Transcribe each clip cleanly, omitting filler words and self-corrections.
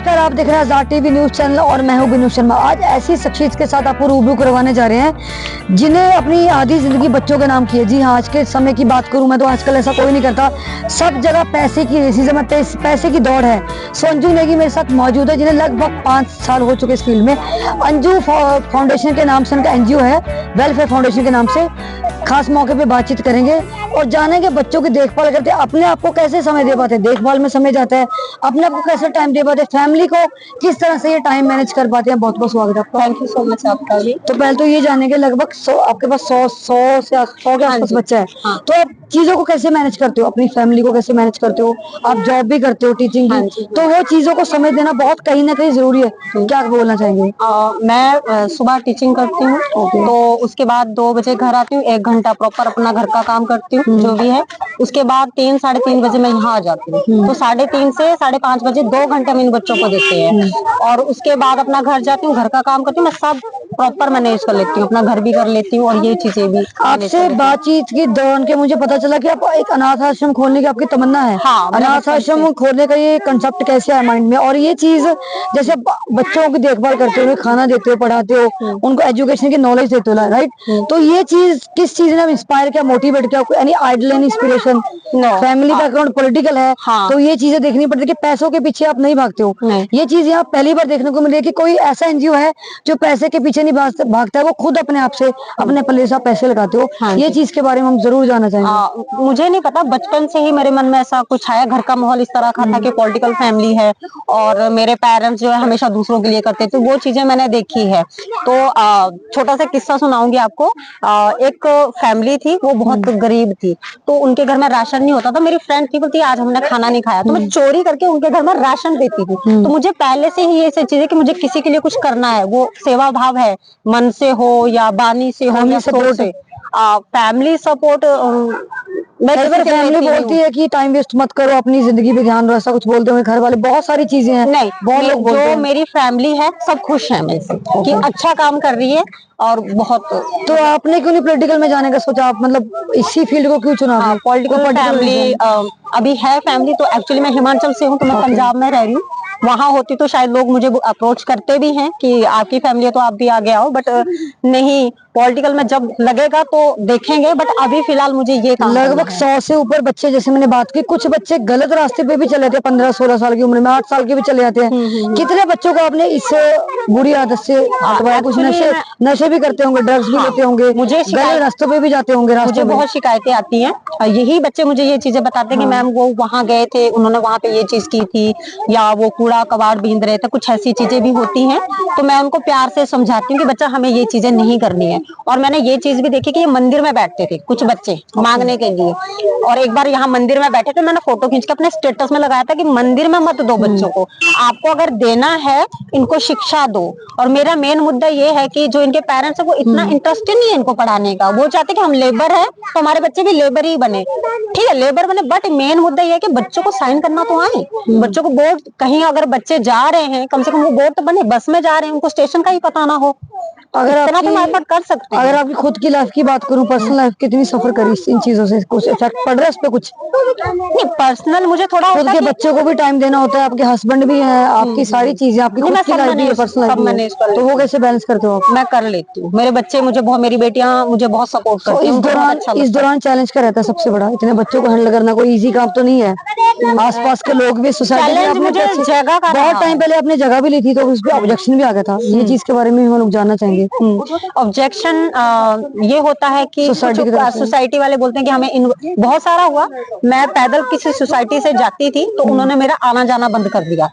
नमस्कार, आप देख रहे हैं आजाद टीवी न्यूज चैनल और मैं हूं बिनू शर्मा। आज ऐसी शख्सियत के साथ आपको रूबरू करवाने जा रहे हैं जिन्हें अपनी आधी जिंदगी बच्चों के नाम की है। जी हाँ, आज के समय की बात करूं मैं तो आजकल ऐसा कोई नहीं करता, सब जगह पैसे की रेसिज्म है, पैसे की दौड़ है। सो अंजू नेगी मेरे साथ मौजूद है जिन्हें लगभग 5 साल हो चुके इस फील्ड में। अंजू फाउंडेशन के नाम से उनका एनजीओ है, वेलफेयर फाउंडेशन के नाम से। खास मौके पे बातचीत करेंगे और जानेंगे बच्चों की देखभाल करते हैं, अपने आप को कैसे समय दे पाते हैं, देखभाल में समय जाता है, अपने आप को कैसे टाइम दे पाते हैं, फैमिली को किस तरह से ये टाइम मैनेज कर पाते हैं। बहुत बहुत स्वागत है आपका। थैंक यू सो मच आपका भी। तो पहले तो ये जानेंगे लगभग 100 आपके पास 100 के आसपास बच्चा है। हाँ। तो आप चीजों को कैसे मैनेज करते हो, अपनी फैमिली को कैसे मैनेज करते हो? आप जॉब भी करते हो, टीचिंग भी, तो वो चीजों को समय देना बहुत कहीं ना कहीं जरूरी है। क्या बोलना चाहेंगे? मैं सुबह टीचिंग करती हूँ, तो उसके बाद 2 बजे घर आती हूँ, 1 घंटा प्रॉपर अपना घर का काम करती हूँ जो भी है। उसके बाद 3 साढ़े 3 बजे मैं यहाँ आ जाती हूँ, तो 3:30 से 5:30 बजे 2 घंटे में इन बच्चों को देते हैं। और उसके बाद अपना घर जाती हूँ, घर का काम करती हूँ, मैं सब प्रॉपर मैनेज कर लेती हूँ, अपना घर भी कर लेती हूँ और ये चीजें भी। आपसे बातचीत के दौरान के मुझे पता चला कि आप एक अनाथ आश्रम खोलने की आपकी तमन्ना है। हाँ, अनाथ आश्रम खोलने का ये कंसेप्ट कैसे आया माइंड में? और ये चीज जैसे बच्चों की देखभाल करते हो, खाना देते हो, पढ़ाते हो, उनको एजुकेशन की नॉलेज देते हो, राइट? तो ये चीज किस चीज ने इंस्पायर किया, मोटिवेट किया? Any idol, any inspiration? Family background political है, तो ये चीजें देखनी पड़ती है कि पैसों के पीछे आप नहीं भागते हो। ये चीज यहाँ पहली बार देखने को मिली है कि कोई ऐसा एनजीओ है जो पैसे के पीछे नहीं भागता है, वो खुद अपने आप से अपने पल्ले से पैसे लगाते हो। ये चीज के बारे में हम जरूर जानना चाहेंगे। मुझे नहीं पता, बचपन से ही मेरे मन में ऐसा कुछ आया। घर का माहौल इस तरह का था कि पॉलिटिकल फैमिली है और मेरे पेरेंट्स जो है हमेशा दूसरों के लिए करते थे, वो चीजें मैंने देखी है। तो छोटा सा किस्सा सुनाऊंगी आपको। एक फैमिली थी, वो बहुत गरीब थी, तो उनके घर में राशन नहीं होता था। मेरी फ्रेंड थी, बोलती आज हमने खाना नहीं खाया, तो मैं चोरी करके उनके घर में राशन देती थी। तो मुझे पहले से ही ये सब चीजें कि मुझे किसी के लिए कुछ करना है, वो सेवा भाव है, मन से हो या बानी से हो या सोच से। फैमिली सपोर्ट, फैमिली बोलती है कि टाइम वेस्ट मत करो, अपनी जिंदगी पे ध्यान दो, ऐसा कुछ बोलते होंगे घर वाले, बहुत सारी चीजें हैं। नहीं, बहुत लोग बोलते हैं। मेरी फैमिली है सब खुश है मेरे से कि अच्छा काम कर रही है और बहुत। तो आपने क्यों नहीं पॉलिटिकल में जाने का सोचा? आप मतलब इसी फील्ड को क्यों चुना? पॉलिटिकल फैमिली अभी है फैमिली, तो एक्चुअली मैं हिमाचल से हूँ, तो मैं पंजाब में रह रही हूँ। वहां होती तो शायद लोग मुझे अप्रोच करते भी हैं कि आपकी फैमिली है तो आप भी आगे आओ, बट नहीं, पॉलिटिकल में जब लगेगा तो देखेंगे, बट अभी फिलहाल मुझे ये काम लगभग 100 से ऊपर बच्चे, जैसे मैंने बात की, कुछ बच्चे गलत रास्ते पे भी चले थे, 15-16 साल की उम्र में, 8 साल के भी चले जाते हैं। कितने बच्चों को आपने इस बुरी आदत से हटवाया? कुछ नशे भी करते होंगे, ड्रग्स भी लेते होंगे, मुझे गलत रास्तों पे भी जाते होंगे। मुझे बहुत शिकायतें आती हैं, यही बच्चे मुझे ये चीजें बताते हैं कि मैम वो वहाँ गए थे, उन्होंने वहाँ पे ये चीज की थी, या वो कूड़ा कबाड़ बींद रहे थे, कुछ ऐसी चीजें भी होती हैं। तो मैं उनको प्यार से समझाती हूँ कि बच्चा हमें ये चीजें नहीं करनी है। और मैंने ये चीज भी देखी कि ये मंदिर में बैठते थे कुछ बच्चे मांगने के लिए, और एक बार यहाँ मंदिर में बैठे थे, मैंने फोटो खींच के अपने स्टेटस में लगाया था कि मंदिर में मत दो बच्चों को, आपको अगर देना है इनको शिक्षा दो। और मेरा मेन मुद्दा ये है कि जो इनके पेरेंट्स है वो इतना इंटरेस्टेड नहीं है इनको पढ़ाने का, वो चाहते कि हम लेबर है तो हमारे बच्चे भी लेबर ही बने। ठीक है, लेबर बने, बट मेन मुद्दा ये है कि बच्चों को साइन करना तो आए, बच्चों को बोर्ड, कहीं अगर बच्चे जा रहे हैं कम से कम वो बोर्ड तो बने, बस में जा रहे हैं उनको स्टेशन का ही पता ना हो। अगर इतना तो एफर्ट कर सकते हैं। अगर आपकी खुद की लाइफ की बात करूं, पर्सनल लाइफ कितनी सफर करी इन चीजों से? कुछ इफेक्ट पड़ रहा है इस पे? कुछ नहीं, पर्सनल मुझे थोड़ा खुद के बच्चों को भी टाइम देना होता है, आपके हस्बैंड भी है, आपकी सारी चीजें, आपकी खुद की लाइफ भी है, पर्सनल लाइफ भी है, तो वो कैसे बैलेंस करते हो आप? मैं कर लेती हूँ, मेरे बच्चे मुझे बहुत, मेरी बेटियां मुझे बहुत सपोर्ट करती हैं। इस दौरान चैलेंज क्या रहता है सबसे बड़ा? इतने बच्चों को हैंडल करना कोई इजी काम तो नहीं है। आसपास के लोग भी, सोसाइटी में, जगह का बहुत टाइम पहले आपने जगह भी ली थी तो उस पर ऑब्जेक्शन भी आ गया था, ये चीज के बारे में हम लोग जानना चाहेंगे। ऑब्जेक्शन ये होता है कि सोसाइटी वाले बोलते हैं कि हमें बहुत सारा हुआ। मैं पैदल किसी सोसाइटी से जाती थी तो उन्होंने मेरा आना जाना बंद कर दिया,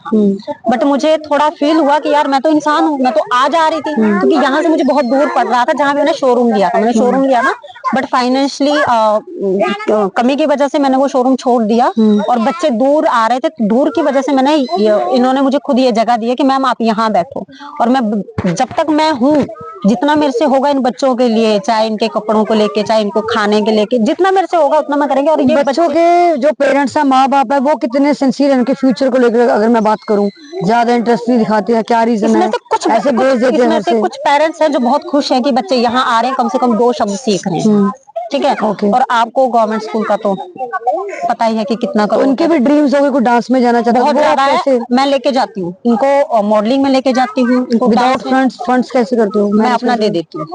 बट मुझे थोड़ा फील हुआ कि यार मैं तो इंसान हूँ, मैं तो आ जा रही थी, क्योंकि यहाँ से मुझे बहुत दूर पड़ रहा था जहाँ मैंने शोरूम लिया था। मैंने शोरूम लिया ना, बट फाइनेंशियली कमी की वजह से मैंने वो शोरूम छोड़ दिया, और बच्चे दूर आ रहे थे, दूर की वजह से मैंने इन्होंने मुझे खुद ये जगह दी है कि मैम आप यहाँ बैठो, और मैं जब तक मैं हूँ जितना मेरे से होगा इन बच्चों के लिए, चाहे इनके कपड़ों को लेके, चाहे इनको खाने के लेके, जितना मेरे से होगा उतना मैं करेंगे। और ये बच्चों के जो पेरेंट्स है, माँ बाप है, वो कितने सिंसियर है उनके फ्यूचर को लेकर? अगर मैं बात करूं, ज्यादा इंटरेस्ट नहीं दिखाते हैं, क्या रीजन है? कुछ ऐसे भेज देते हैं। कुछ पेरेंट्स हैं जो बहुत खुश हैं कि बच्चे यहाँ आ रहे हैं, कम से कम 2 शब्द सीख रहे हैं। ठीक है। Okay. और आपको गवर्नमेंट स्कूल का तो पता ही है कि कितना तो करो। उनके भी ड्रीम्स होंगे, कुछ डांस में जाना चाहते हैं, बहुत वो आप ज्यादा है। कैसे मैं लेके जाती हूँ इनको, मॉडलिंग में लेके जाती हूँ इनको, विदाउट डांस में फंड्स कैसे करते हो? मैं मैनेज अपना कैसे दे करते देती हूँ,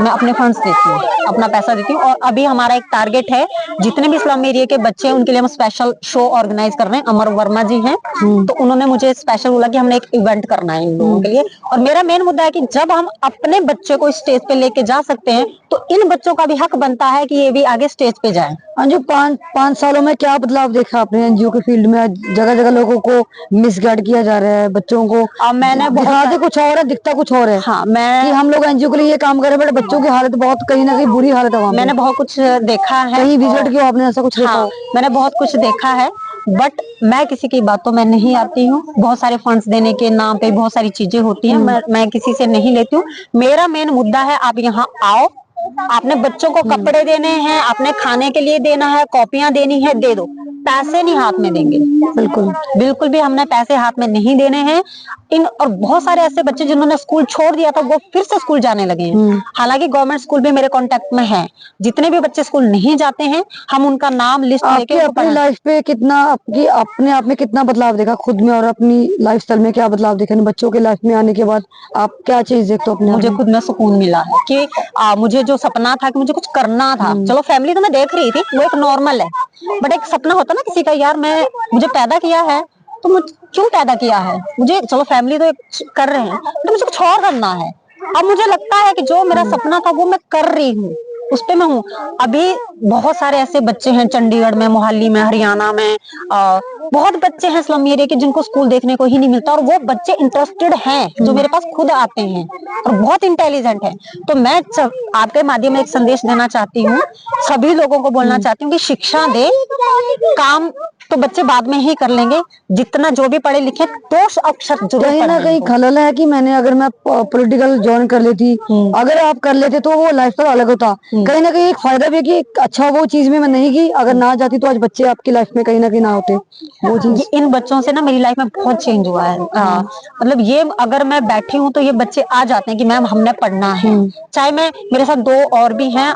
मैं अपने फंड्स देती हूँ, अपना पैसा देती हूँ। और अभी हमारा एक टारगेट है, जितने भी स्लम एरिया के बच्चे हैं उनके लिए हम स्पेशल शो ऑर्गेनाइज कर रहे हैं। अमर वर्मा जी हैं, तो उन्होंने मुझे स्पेशल बोला कि हमने एक इवेंट करना है इन लोगों के लिए। और मेरा मेन मुद्दा है कि जब हम अपने बच्चे को स्टेज पे लेके जा सकते हैं तो इन बच्चों का भी हक बनता है कि ये भी आगे स्टेज पे जाए। अंजू, 5 सालों में क्या बदलाव देखा आपने एनजीओ के फील्ड में? जगह जगह लोगों को मिसगाइड किया जा रहा है, बच्चों को अब मैंने दिखाते कुछ और है, दिखता कुछ और है। हाँ, कि हम लोग एनजीओ के लिए ये काम कर रहे हैं, बट बच्चों की हालत बहुत, कहीं ना कहीं बुरी हालत है वहाँ पे। मैंने बहुत कुछ देखा है। कहीं विजिट किया आपने, ऐसा कुछ देखा हाँ, हो? मैंने बहुत कुछ देखा है, बट मैं किसी की बातों में नहीं आती हूँ। बहुत सारे फंड्स देने के नाम पे बहुत सारी चीजें होती हैं, मैं किसी से नहीं लेती हूँ। मेरा मेन मुद्दा है, आप यहाँ आओ, आपने बच्चों को कपड़े देने हैं, आपने खाने के लिए देना है, कॉपियां देनी है, दे दो, पैसे नहीं हाथ में देंगे। बिल्कुल बिल्कुल भी हमने पैसे हाथ में नहीं देने हैं। और बहुत सारे ऐसे बच्चे जिन्होंने स्कूल छोड़ दिया था वो फिर से स्कूल जाने लगे हैं। हालांकि गवर्नमेंट स्कूल भी मेरे कांटेक्ट में है। जितने भी बच्चे स्कूल नहीं जाते हैं हम उनका नाम लिस्ट लेके आपकी अपनी लाइफ पे कितना, आपकी अपने आप में कितना बदलाव देखा खुद में, और अपनी लाइफस्टाइल में क्या बदलाव देखा बच्चों के लाइफ में आने के बाद? आप क्या चीज देखते हो अपने आप मुझे में? खुद में सुकून मिला है कि मुझे जो सपना था कि मुझे कुछ करना था, चलो फैमिली तो मैं देख रही थी वो एक नॉर्मल है, बट एक सपना होता ना किसी का, यार मुझे पैदा किया है तो मुझे क्यों पैदा किया है, मुझे चलो फैमिली तो एक कर रहे हैं तो मुझे कुछ और करना है। अब मुझे लगता है कि जो मेरा सपना था वो मैं कर रही हूँ, उस पे मैं हूँ। अभी बहुत सारे ऐसे बच्चे हैं चंडीगढ़ में, मोहाली में, हरियाणा में, बहुत बच्चे हैं स्लम एरिया के जिनको स्कूल देखने को ही नहीं मिलता, और वो बच्चे इंटरेस्टेड हैं जो मेरे पास खुद आते हैं और बहुत इंटेलिजेंट हैं। तो मैं आपके माध्यम में एक संदेश देना चाहती हूँ, सभी लोगों को बोलना चाहती हूँ कि शिक्षा दे, काम तो बच्चे बाद में ही कर लेंगे, जितना जो भी पढ़े लिखे तो अक्षर जरूर कहीं ना कहीं खलल है कि मैंने, अगर मैं पॉलिटिकल ज्वाइन कर लेती, अगर आप कर लेते तो वो लाइफस्टाइल अलग होता। कहीं ना कहीं एक फायदा भी है कि अच्छा वो चीज में मैं नहीं की, अगर ना जाती तो आज बच्चे आपकी लाइफ में कहीं ना कहीं ना होते। वो चीज इन बच्चों से ना मेरी लाइफ में बहुत चेंज हुआ है। मतलब ये अगर मैं बैठी हूँ तो ये बच्चे आ जाते हैं कि मैम हमने पढ़ना है। चाहे मैं, मेरे साथ 2 और भी हैं,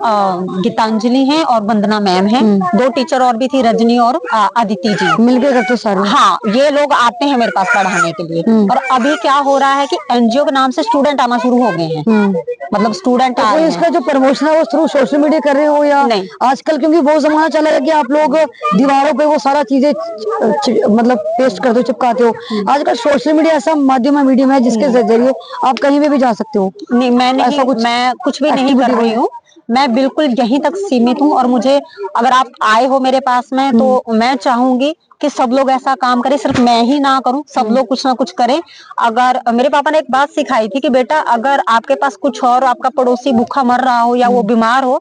गीतांजलि हैं और वंदना मैम हैं, 2 टीचर और भी थी, रजनी और अदिति जी, मिलके करते सारे। हाँ, ये लोग आते हैं मेरे पास पढ़ाने के लिए। और अभी क्या हो रहा है कि एनजीओ के नाम से स्टूडेंट आना शुरू हो गए हैं, मतलब स्टूडेंट आ रहे हैं। इसका जो प्रमोशन है वो थ्रू सोशल मीडिया कर रहे हो या नहीं, आजकल, क्योंकि वो जमाना चला है कि आप लोग दीवारों पे वो सारा चीजें मतलब पेस्ट करते हो, चिपकाते हो। आजकल सोशल मीडिया ऐसा माध्यम है, मीडियम है जिसके जरिए आप कहीं पे भी जा सकते हो। नहीं, मैं कुछ भी नहीं कर रही हूँ, मैं बिल्कुल यहीं तक सीमित हूँ। और मुझे, अगर आप आए हो मेरे पास में तो मैं चाहूंगी कि सब लोग ऐसा काम करें, सिर्फ मैं ही ना करूं, सब लोग कुछ ना कुछ करें। अगर मेरे पापा ने एक बात सिखाई थी कि बेटा अगर आपके पास कुछ और, आपका पड़ोसी भूखा मर रहा हो या वो बीमार हो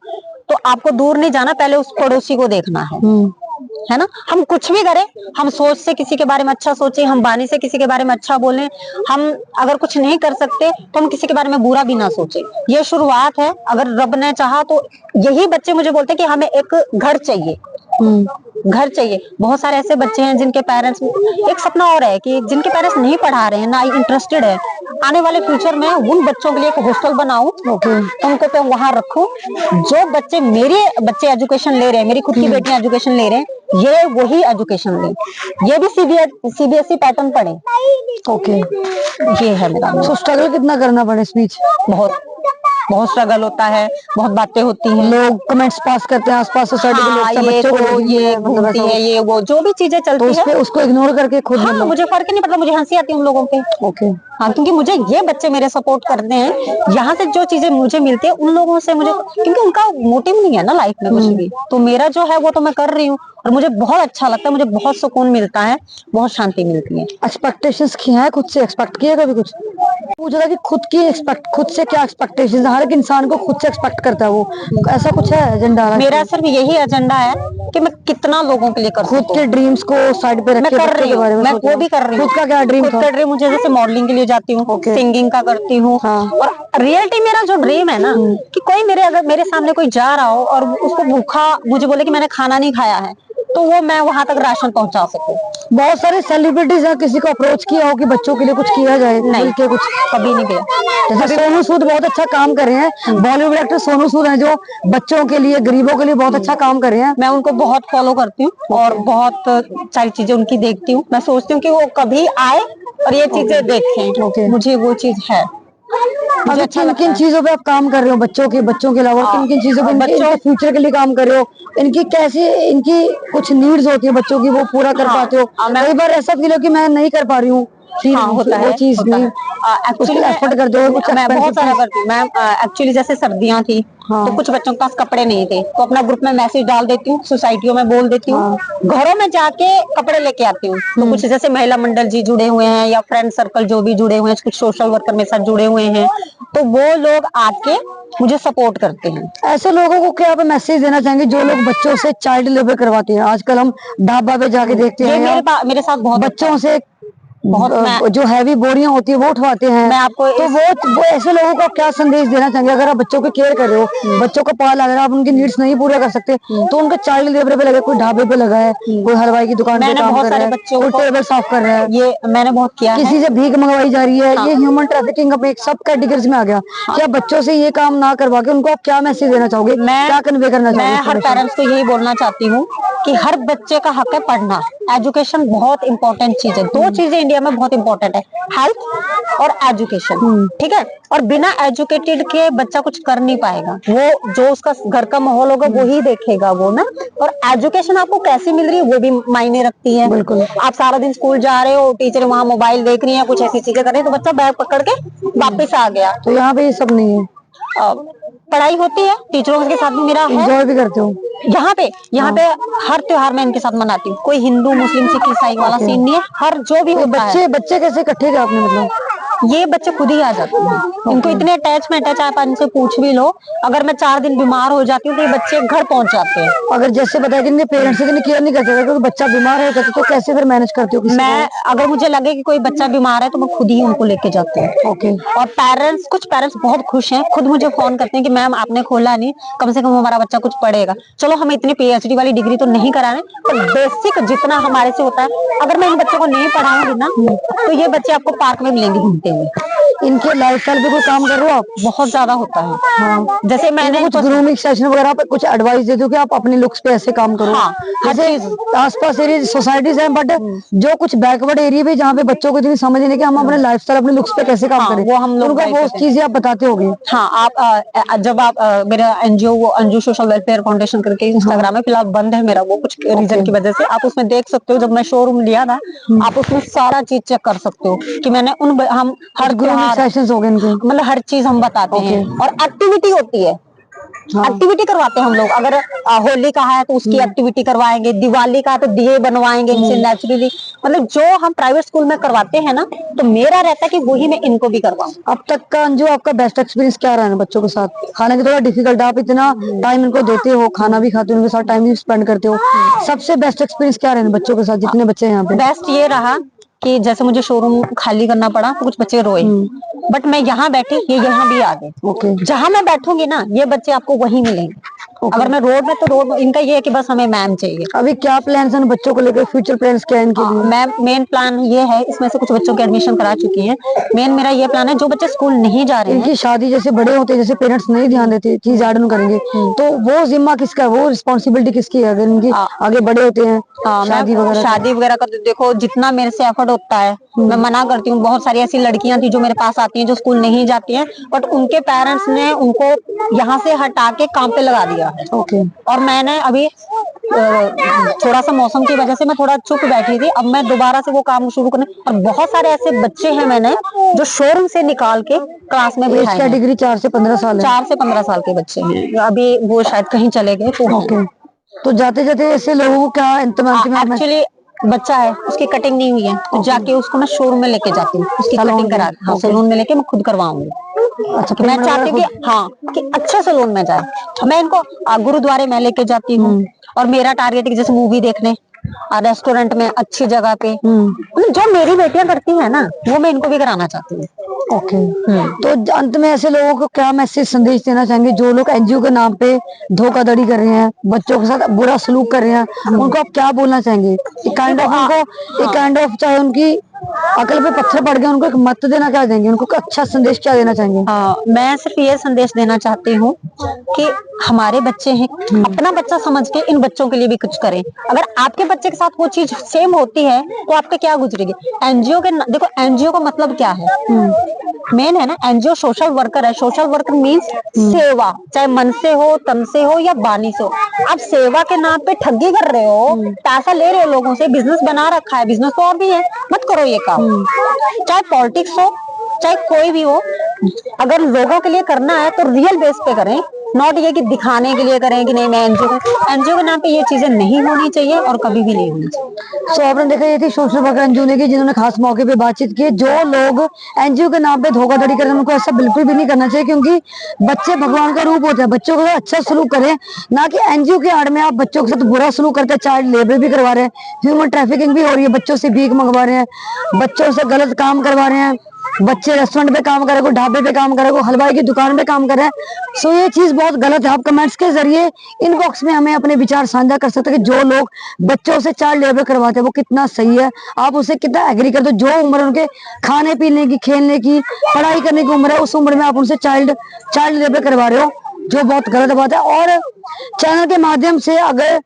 तो आपको दूर नहीं जाना, पहले उस पड़ोसी को देखना है ना। हम कुछ भी करें, हम सोच से किसी के बारे में अच्छा सोचें, हम वाणी से किसी के बारे में अच्छा बोलें, हम अगर कुछ नहीं कर सकते तो हम किसी के बारे में बुरा भी ना सोचें। ये शुरुआत है, अगर रब ने चाहा तो। यही बच्चे मुझे बोलते हैं कि हमें एक घर चाहिए, घर चाहिए। बहुत सारे ऐसे बच्चे हैं जिनके पेरेंट्स, एक सपना और है कि जिनके पेरेंट्स नहीं पढ़ा रहे हैं, ना इंटरेस्टेड है, आने वाले फ्यूचर में उन बच्चों के लिए एक हॉस्टल बनाऊं, उनको पे वहां रखूं। जो बच्चे, मेरे बच्चे एजुकेशन ले रहे हैं, मेरी खुद की बेटियां एजुकेशन ले रहे हैं, ये वही एजुकेशन ले, ये भी सीबीएसई पैटर्न पढ़े। ओके, ये है मेरा। तो स्ट्रगल कितना करना पड़े स्पीच? बहुत स्ट्रगल होता है, बहुत बातें होती हैं, लोग कमेंट्स पास करते हैं, आसपास सोसाइटी के लोग, सब ये बच्चों को तो ये मतलब घूमती ऐसा है, ये वो जो भी चीजें तो चलती है, उसको इग्नोर करके खुद हाँ, मुझे फर्क ही नहीं पड़ता, मुझे हंसी आती है उन लोगों पे। ओके, हाँ, क्योंकि मुझे ये बच्चे मेरे सपोर्ट करते हैं, यहाँ से जो चीजें मुझे मिलती है उन लोगों से मुझे, क्योंकि उनका मोटिव नहीं है ना लाइफ में कुछ भी, तो मेरा जो है वो तो मैं कर रही हूँ और मुझे बहुत अच्छा लगता है, मुझे बहुत सुकून मिलता है, बहुत शांति मिलती है। एक्सपेक्टेशंस की है, खुद से एक्सपेक्ट किया कभी कुछ? पूछा था कि खुद से क्या एक्सपेक्टेशंस, हर एक इंसान को खुद से एक्सपेक्ट करता है, वो ऐसा कुछ है एजेंडा? मेरा सिर्फ यही एजेंडा है कि मैं कितना लोगों के लिए कर खुद के ड्रीम्स को साइड पे रख मैं के कर बच्चों रही के हूँ, बारे में मैं सोच वो रहे हो। भी कर रही हूँ। खुद का क्या ड्रीम खुद था? का ड्रीम, मुझे जैसे मॉडलिंग के लिए जाती हूँ, सिंगिंग का करती हूँ, और रियलिटी मेरा जो ड्रीम है ना कि कोई अगर मेरे सामने कोई जा रहा हो और उसको भूखा मुझे बोले कि मैंने खाना नहीं खाया है, तो वो मैं वहां तक राशन पहुंचा सकूं। बहुत सारे सेलिब्रिटीज हैं, किसी को अप्रोच किया हो कि बच्चों के लिए कुछ किया जाए? नहीं, के कुछ कभी नहीं किया। जैसे सोनू सूद बहुत अच्छा काम कर रहे हैं, बॉलीवुड एक्टर सोनू सूद हैं जो बच्चों के लिए, गरीबों के लिए बहुत अच्छा काम कर रहे हैं। मैं उनको बहुत फॉलो करती हूँ और बहुत सारी चीजें उनकी देखती हूँ। मैं सोचती हूँ कि वो कभी आए और ये चीजें देखें। मुझे वो चीज है। अभी किन किन चीजों पे आप काम कर रहे हो बच्चों के अलावा? किन किन चीजों पे इनके फ्यूचर के लिए काम कर रहे हो? इनकी कैसी, इनकी कुछ नीड्स होती है बच्चों की, वो पूरा कर पाते हो? कई बार ऐसा फील हो कि मैं नहीं कर पा रही हूँ, होता वो है, चीज नहीं एक्चुअली एफर्ट करते हो कुछ? मैं बहुत सारा करती हूँ मैम। एक्चुअली जैसे सर्दियां थी तो कुछ बच्चों के पास कपड़े नहीं थे, तो अपना ग्रुप में मैसेज डाल देती हूँ, सोसाइटियों में बोल देती हूँ, घरों में जाके कपड़े लेके आती हूँ। तो कुछ जैसे महिला मंडल जी जुड़े हुए हैं या फ्रेंड सर्कल जो भी जुड़े हुए हैं, कुछ सोशल वर्कर मेरे साथ जुड़े हुए हैं, तो वो लोग आके मुझे सपोर्ट करते हैं। ऐसे लोगों को क्या आप मैसेज देना चाहेंगे जो लोग बच्चों से चाइल्ड लेबर करवाते हैं? आजकल हम ढाबा पे जाके देखते हैं, मेरे साथ बहुत बच्चों से बहुत जो हैवी बोरियां होती है वो उठवाते हैं। मैं आपको तो वो ऐसे लोगों को आप क्या संदेश देना चाहेंगे? अगर आप बच्चों की केयर कर रहे हो, बच्चों को पाल अगर आप उनकी नीड्स नहीं पूरा कर सकते, तो उनका चाइल्ड लेबर पे लगा, कोई ढाबे पे लगा है, कोई हलवाई की दुकान पे काम कर रहा है, कोई टेबल साफ कर रहा है, ये मैंने बहुत किया है। किसी से भीख मंगवाई जा रही है, ये ह्यूमन ट्रैफिकिंग अब एक सब कैटेगरीज में आ गया। क्या बच्चों से ये काम ना करवा के उनको आप क्या मैसेज देना चाहोगे? क्या कन्वे करना चाहोगे? मैं हर पेरेंट्स को यही बोलना चाहती हूँ कि हर बच्चे का हक है पढ़ना। एजुकेशन बहुत इंपॉर्टेंट चीज है। दो चीजें इंडिया में बहुत इंपॉर्टेंट है, हेल्थ और एजुकेशन, ठीक है? और बिना एजुकेटेड के बच्चा कुछ कर नहीं पाएगा। वो जो उसका घर का माहौल होगा वो ही देखेगा वो ना। और एजुकेशन आपको कैसी मिल रही है वो भी मायने रखती है। बिल्कुल। आप सारा दिन स्कूल जा रहे हो, टीचर वहाँ मोबाइल देख रही है, कुछ ऐसी चीजें कर रही है, तो बच्चा बैग पकड़ के वापस आ गया। तो यहाँ पे ये सब नहीं है, पढ़ाई होती है, टीचरों के साथ भी मेरा है, एंजॉय भी करते हो? यहाँ पे हर त्योहार मैं इनके साथ मनाती हूँ। कोई हिंदू मुस्लिम सिख ईसाई वाला सीन नहीं है। हर जो भी होता है। बच्चे कैसे इकट्ठे थे आपने? मतलब ये बच्चे खुद ही आ जाते हैं। इनको इतने अटैचमेंट है, चाहे आप इनसे पूछ भी लो। अगर मैं 4 दिन बीमार हो जाती हूँ तो ये बच्चे घर पहुंच जाते हैं। अगर जैसे बताया कि इनके पेरेंट्स इतनी केयर नहीं करते क्योंकि बच्चा बीमार है, तो कैसे फिर मैनेज करते हो? मैं अगर मुझे लगे कि कोई बच्चा बीमार है तो मैं खुद ही उनको लेके जाती हूँ। ओके। और कुछ पेरेंट्स बहुत खुश हैं, खुद मुझे फोन करते हैं कि मैम आपने खोला नहीं, कम से कम हमारा बच्चा कुछ पढ़ेगा। चलो हम इतनी पीएचडी वाली डिग्री तो नहीं करा रहे, पर बेसिक जितना हमारे से होता है, अगर मैं इन बच्चों को नहीं पढ़ाऊंगी ना तो ये बच्चे आपको पार्क में मिलेंगे घूमते हुए। इनके लाइफस्टाइल पे कोई काम कर रहे हो आप? बहुत ज्यादा होता है। हाँ। जैसे मैंने कुछ ग्रूमिंग सेशन वगैरह पे कुछ एडवाइस दे दो कि आप अपने लुक्स पे ऐसे काम करो? हाँ, जैसे आसपास एरिया सोसाइटीज हैं, बट जो कुछ बैकवर्ड एरिया भी जहाँ पे बच्चों को इतनी समझ नहीं कि हम अपने लाइफस्टाइल अपने लुक्स पे कैसे काम करें, वो हम लोग उनको वो चीजें आप बताते होगे। हाँ, आप जब आप मेरा एनजीओ वो अंजू सोशल वेलफेयर फाउंडेशन करके इंस्टाग्राम में फिलहाल बंद है मेरा, वो कुछ रीजन की वजह से। आप उसमें देख सकते हो, जब मैं शोरूम लिया था आप उसमें सारा चीज चेक कर सकते हो कि मैंने हम हर ग्रूमिंग सेशंस हो गए इनके, मतलब हर चीज हम बताते हैं। और एक्टिविटी होती है, एक्टिविटी करवाते हैं हम लोग। अगर होली का है तो उसकी एक्टिविटी करवाएंगे, दिवाली का है तो दिए बनवाएंगे इनसे नेचुरली। मतलब जो हम प्राइवेट स्कूल में करवाते हैं ना, तो मेरा रहता है कि वही मैं इनको भी करवाऊं। अब तक का अंजू आपका बेस्ट एक्सपीरियंस क्या रहा है बच्चों के साथ? हालांकि थोड़ा डिफिकल्ट, आप इतना टाइम इनको देते हो, खाना भी खाते हो, उनके साथ टाइम भी स्पेंड करते हो, सबसे बेस्ट एक्सपीरियंस क्या रहा है बच्चों के साथ, जितने बच्चे हैं यहाँ पे? बेस्ट ये रहा कि जैसे मुझे शोरूम खाली करना पड़ा तो कुछ बच्चे रोए, बट मैं यहाँ बैठी, ये यहाँ भी आ गए। ओके। जहाँ मैं बैठूंगी ना ये बच्चे आपको वहीं मिलेंगे। अगर मैं रोड में तो रोड, इनका ये है कि बस हमें मैम चाहिए। अभी क्या प्लान्स हैं बच्चों को लेकर? फ्यूचर प्लान्स क्या है इनके लिए? मैम मेन प्लान ये है, इसमें से कुछ बच्चों के एडमिशन करा चुकी हैं। मेन मेरा ये प्लान है, जो बच्चे स्कूल नहीं जा रहे हैं, इनकी शादी जैसे बड़े होते हैं, जैसे पेरेंट्स नहीं ध्यान देते, चीज आर्डन करेंगे, तो वो जिम्मा किसका है, वो रिस्पॉन्सिबिलिटी किसकी है अगर इनकी आगे बड़े होते हैं शादी वगैरह का? तो देखो जितना मेरे से एफर्ट होता है मैं मना करती हूँ। बहुत सारी ऐसी लड़कियां थी जो मेरे पास आती हैं जो स्कूल नहीं जाती हैं, बट उनके पेरेंट्स ने उनको यहाँ से हटा के काम पे लगा दिया। ओके। और मैंने अभी थोड़ा सा मौसम की वजह से मैं थोड़ा चुप बैठी थी, अब मैं दोबारा से वो काम शुरू करने। और बहुत सारे ऐसे बच्चे हैं मैंने जो शोरूम से निकाल के क्लास में बिठाए हैं। डिग्री 4 से 15 साल है। 4 से 15 साल के बच्चे हैं, अभी वो शायद कहीं चले गए। तो जाते जाते ऐसे लोगों को क्या एक्चुअली बच्चा है उसकी कटिंग नहीं हुई है, तो जाके उसको मैं शोरूम में लेके जाती हूँ, उसकी कटिंग करा। हाँ, सैलून में लेके मैं खुद करवाऊंगी। अच्छा, मैं चाहती हूँ कि हाँ कि अच्छा सैलून में जाए। मैं इनको गुरुद्वारे में लेके जाती हूँ, और मेरा टारगेट है जैसे मूवी देखने, रेस्टोरेंट में, अच्छी जगह पे, जो मेरी बेटियां करती है ना वो मैं इनको भी कराना चाहती हूँ। ओके। तो अंत में ऐसे लोगों को क्या मैसेज संदेश देना चाहेंगे जो लोग एनजीओ के नाम पे धोखाधड़ी कर रहे हैं, बच्चों के साथ बुरा सलूक कर रहे हैं, उनको आप क्या बोलना चाहेंगे? एक काइंड ऑफ चाहे उनकी अकल पे पत्थर पड़ गए, उनको एक मत देना क्या देंगे, उनको अच्छा संदेश क्या देना चाहेंगे? मैं सिर्फ ये संदेश देना चाहती हूँ कि हमारे बच्चे हैं, अपना बच्चा समझ के इन बच्चों के लिए भी कुछ करें। अगर आपके बच्चे के साथ वो चीज सेम होती है तो आप पे क्या गुजरेगी। एनजीओ के देखो, एनजीओ का मतलब क्या है, मेन है ना, एनजीओ सोशल वर्कर है। सोशल वर्कर मीन्स सेवा, चाहे मन से हो, तन से हो या वाणी से हो। आप सेवा के नाम पे ठगी कर रहे हो, पैसा ले रहे हो लोगों से, बिजनेस बना रखा है, बिजनेस तो और भी है, मत करो ये काम। चाहे पॉलिटिक्स हो, चाहे कोई भी हो, अगर लोगों के लिए करना है तो रियल बेस पे करें, नॉट ये कि दिखाने के लिए करें कि नहीं मैं एनजीओ के नाम पे ये चीजें नहीं होनी चाहिए और कभी भी नहीं होनी चाहिए। तो आपने देखा ये थी सोशल वर्कर अंजू ने की, जिन्होंने खास मौके पे बातचीत की। जो लोग एनजीओ के नाम पे धोखाधड़ी करते हैं उनको ऐसा बिल्कुल भी नहीं करना चाहिए, क्योंकि बच्चे भगवान का रूप होते हैं। बच्चों के साथ अच्छा सलूक करें, ना कि एनजीओ के आड़ में आप बच्चों के साथ बुरा सलूक करते हैं। चाइल्ड लेबर भी करवा रहे हैं, ह्यूमन ट्रैफिकिंग भी हो रही है, बच्चों से भीख मंगवा रहे हैं, बच्चों से गलत काम करवा रहे हैं। बच्चे रेस्टोरेंट पे काम करे, कोई ढाबे पे काम करे, कोई हलवाई की दुकान पे काम करे। सो ये चीज बहुत गलत है। आप कमेंट्स के जरिए इनबॉक्स में हमें अपने विचार साझा कर सकते हैं कि जो लोग बच्चों से चाइल्ड लेबर करवाते हैं वो कितना सही है, आप उसे कितना एग्री करते हो। जो उम्र उनके खाने पीने की, खेलने की, पढ़ाई करने की उम्र है, उस उम्र में आप उनसे चाइल्ड लेबर करवा रहे हो, जो बहुत गलत बात है। और चैनल के माध्यम से अगर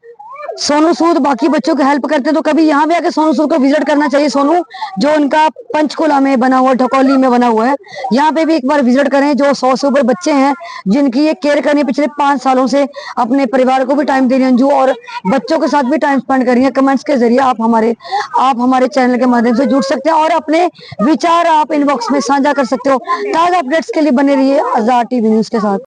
सोनू सूद बाकी बच्चों की हेल्प करते हैं तो कभी यहाँ भी आके सोनू सूद को विजिट करना चाहिए। सोनू जो उनका पंचकुला में बना हुआ, ढकोली में बना हुआ है, यहाँ पे भी एक बार विजिट करें। जो 100 से ऊपर बच्चे हैं जिनकी ये केयर करनी पिछले 5 सालों से, अपने परिवार को भी टाइम दे रही है अंजू, और बच्चों के साथ भी टाइम स्पेंड कर रही है। कमेंट्स के जरिए आप हमारे चैनल के माध्यम से जुड़ सकते हैं और अपने विचार आप इनबॉक्स में साझा कर सकते हो। ताजा अपडेट्स के लिए बने रहिए आजाद टीवी न्यूज के साथ।